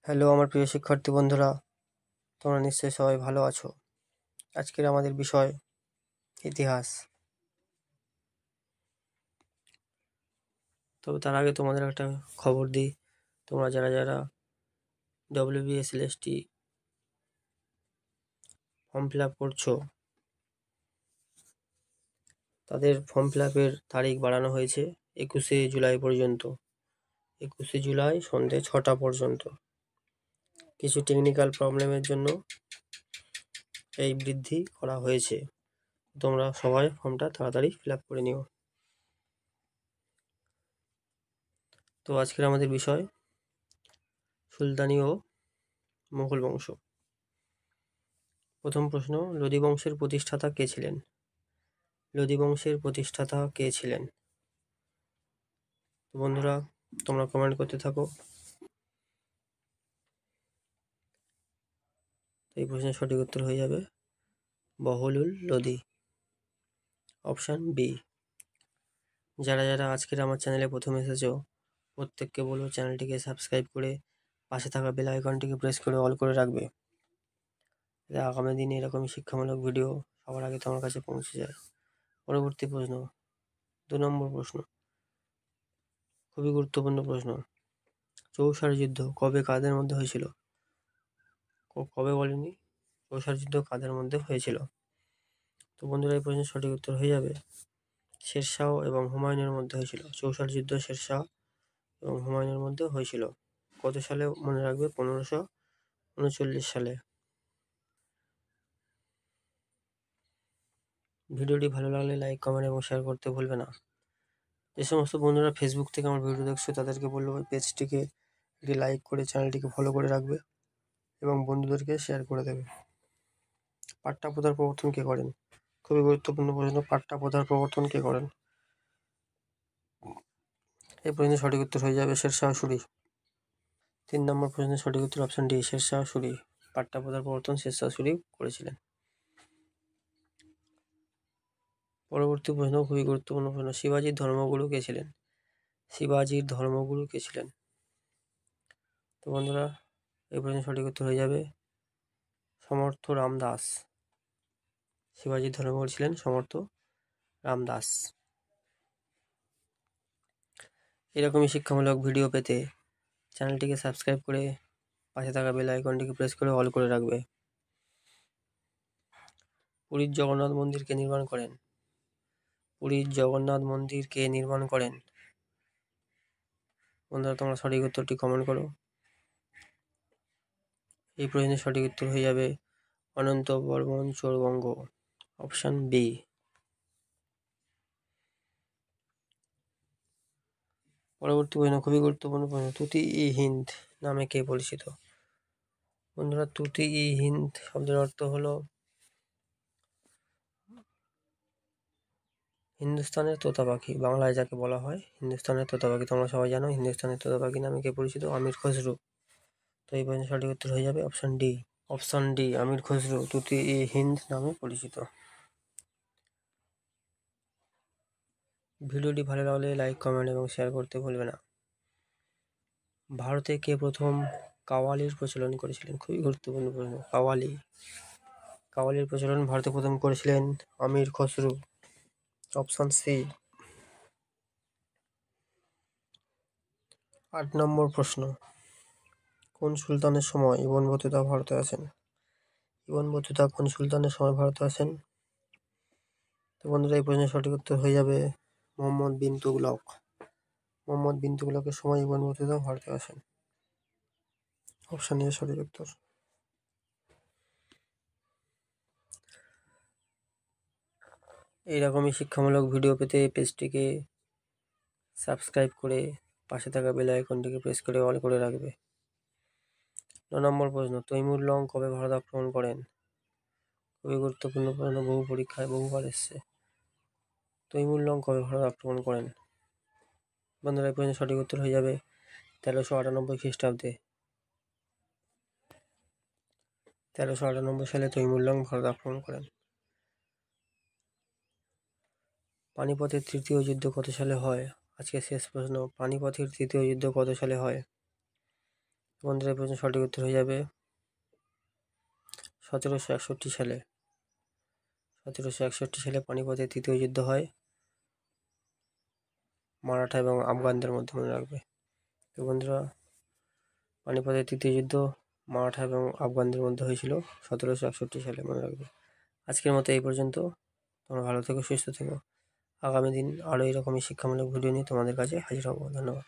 Hello আমার প্রিয় শিক্ষার্থী বন্ধুরা, তোমরা নিশ্চয়ই সবাই ভালো আছো। আজকের আমাদের বিষয় ইতিহাস। তবে তার আগে তোমাদের একটা খবর দিই, তোমরা যারা যারা WBSLST ফর্ম ফিল আপ করছো, তাদের ফর্ম ফিল আপের তারিখ বাড়ানো হয়েছে 21শে জুলাই পর্যন্ত। 21শে জুলাই সন্ধ্যে 6টা পর্যন্ত। কিছু টেকনিক্যাল প্রবলেমের জন্য এই বৃদ্ধি করা হয়েছে। তোমরা সবাই ফর্মটা তাড়াতাড়ি ফিল আপ করে নিও। তো আজকের আমাদের বিষয় সুলতানি ও মুঘল বংশ। প্রথম প্রশ্ন, লোদী বংশের প্রতিষ্ঠাতা কে ছিলেন? লোদী বংশের প্রতিষ্ঠাতা কে ছিলেন? তো বন্ধুরা, তোমরা কমেন্ট করতে থাকো। এই প্রশ্নের সঠিক উত্তর হয়ে যাবে বহলুল লোদী, অপশান বি। যারা যারা আজকের আমার চ্যানেলে প্রথম এসেছো, প্রত্যেককে বলবো চ্যানেলটিকে সাবস্ক্রাইব করে পাশে থাকা বেল আইকনটিকে প্রেস করে অল করে রাখবে, যাতে আগামী দিনে এরকমই শিক্ষামূলক ভিডিও সবার আগে তোমার কাছে পৌঁছে যায়। পরবর্তী প্রশ্ন, 2 নম্বর প্রশ্ন, খুবই গুরুত্বপূর্ণ প্রশ্ন। চৌসার যুদ্ধ কবে কাদের মধ্যে হয়েছিল? কবে বলেনি, চৌসার যুদ্ধ কাদের মধ্যে হয়েছিল? তো বন্ধুরা, এই প্রশ্নের সঠিক উত্তর হয়ে যাবে শেরশাহ এবং হুমায়ুনের মধ্যে হয়েছিল। চৌসার যুদ্ধ শেরশাহ এবং হুমায়ুনের মধ্যে হয়েছিল। কত সালে? মনে রাখবে 1539 সালে। ভিডিওটি ভালো লাগলে লাইক, কমেন্ট এবং শেয়ার করতে ভুলবে না। যে সমস্ত বন্ধুরা ফেসবুক থেকে আমার ভিডিও দেখছো, তাদেরকে বলবো পেজটিকে একটি লাইক করে চ্যানেলটিকে ফলো করে রাখবে এবং বন্ধুদেরকে শেয়ার করে দেবে। পাট্টা প্রথার প্রবর্তন কে করেন? খুবই গুরুত্বপূর্ণ প্রশ্ন। পাট্টা প্রথার প্রবর্তন কে করেন? এই প্রশ্নের সঠিক উত্তর হয়ে যাবে শেরশাহ সূরি। 3 নম্বর প্রশ্নের সঠিক উত্তর অপশন ডি, শেরশাহ সূরি। পাট্টা প্রথার প্রবর্তন শেরশাহ সূরি করেছিলেন। পরবর্তী প্রশ্ন খুবই গুরুত্বপূর্ণ প্রশ্ন, শিবাজির ধর্মগুরু কে ছিলেন? শিবাজির ধর্মগুরু কে ছিলেন? তো বন্ধুরা, এই প্রশ্নের সঠিক উত্তর হয়ে যাবে সমর্থ রামদাস। শিবাজির ধর্মগুরু ছিলেন সমর্থ রামদাস। এরকমই শিক্ষামূলক ভিডিও পেতে চ্যানেলটিকে সাবস্ক্রাইব করে পাশে থাকা বেল আইকনটিকে প্রেস করে অল করে রাখবে। পুরীর জগন্নাথ মন্দির কে নির্মাণ করেন? পুরীর জগন্নাথ মন্দির কে নির্মাণ করেন? বন্ধুরা, তোমরা সঠিক উত্তরটি কমেন্ট করো। এই প্রশ্নের সঠিক উত্তর হয়ে যাবে অনন্ত বর্মন চোরবঙ্গ, অপশন বি। পরবর্তী প্রশ্ন খুবই গুরুত্বপূর্ণ প্রশ্ন, তুতি-ই-হিন্দ নামে কে পরিচিত? বন্ধুরা, তুতি-ই-হিন্দ শব্দের অর্থ হলো হিন্দুস্তানের তোতা পাখি, বাংলায় যাকে বলা হয় হিন্দুস্তানের তোতা পাখি। তোমরা সবাই জানো হিন্দুস্তানের তোতা পাখি নামে কে পরিচিত? আমির খসরু। তো এই প্রশ্নের সঠিক উত্তর হয়ে যাবে অপশন ডি। অপশন ডি, আমির খসরু তুতি-ই-হিন্দ নামে পরিচিত। ভিডিওটি ভালো লাগলে লাইক, কমেন্ট এবং শেয়ার করতে ভুলবে না। ভারতে কে প্রথম কাওয়ালির প্রচলন করেছিলেন? খুবই গুরুত্বপূর্ণ প্রশ্ন। কাওয়ালির প্রচলন ভারতে প্রথম করেছিলেন আমির খসরু, অপশন সি। 8 নম্বর প্রশ্ন, কোন সুলতানের সময় ইবন বতুতা ভারতে আসেন? ইবন বতুতা কোন সুলতানের সময় ভারতে আসেন? তো বন্ধুরা, এই প্রশ্নের সঠিক উত্তর হয়ে যাবে মোহাম্মদ বিন তুগলক। মোহাম্মদ বিন তুগলকের সময় ইবন বতুতা ভারতে আসেন, অপশন এ সঠিক উত্তর। এইরকমই শিক্ষামূলক ভিডিও পেতে পেজটিকে সাবস্ক্রাইব করে পাশে থাকা বেল আইকনটিকে প্রেস করে অল করে রাখবে। 9 নম্বর প্রশ্ন, তৈমুর লং কবে ভারত আক্রমণ করেন? খুবই গুরুত্বপূর্ণ প্রশ্ন, বহু পরীক্ষায় বহুবার এসছে। তৈমুর লং কবে ভারত আক্রমণ করেন? বন্ধুরা, এই প্রশ্নের সঠিক উত্তর হয়ে যাবে 1398 খ্রিস্টাব্দে। 1398 সালে তৈমুর লং ভারত আক্রমণ করেন। পানিপথের তৃতীয় যুদ্ধ কত সালে হয়? আজকে শেষ প্রশ্ন, পানিপথের তৃতীয় যুদ্ধ কত সালে হয়? বন্ধুরা, এই পর্যন্ত সঠিক উত্তর হয়ে যাবে 1761 সালে। 1761 সালে পানিপথের তৃতীয় যুদ্ধ হয় মারাঠা এবং আফগানদের মধ্যে, মনে রাখবে। তো বন্ধুরা, পানিপথের তৃতীয় যুদ্ধ মারাঠা এবং আফগানদের মধ্যে হয়েছিল 1761 সালে, মনে রাখবে। আজকের মতো এই পর্যন্ত। তোমরা ভালো থেকো, সুস্থ থেকো। আগামী দিন আরও এরকমই শিক্ষামূলক ভিডিও নিয়ে তোমাদের কাছে হাজির হব। ধন্যবাদ।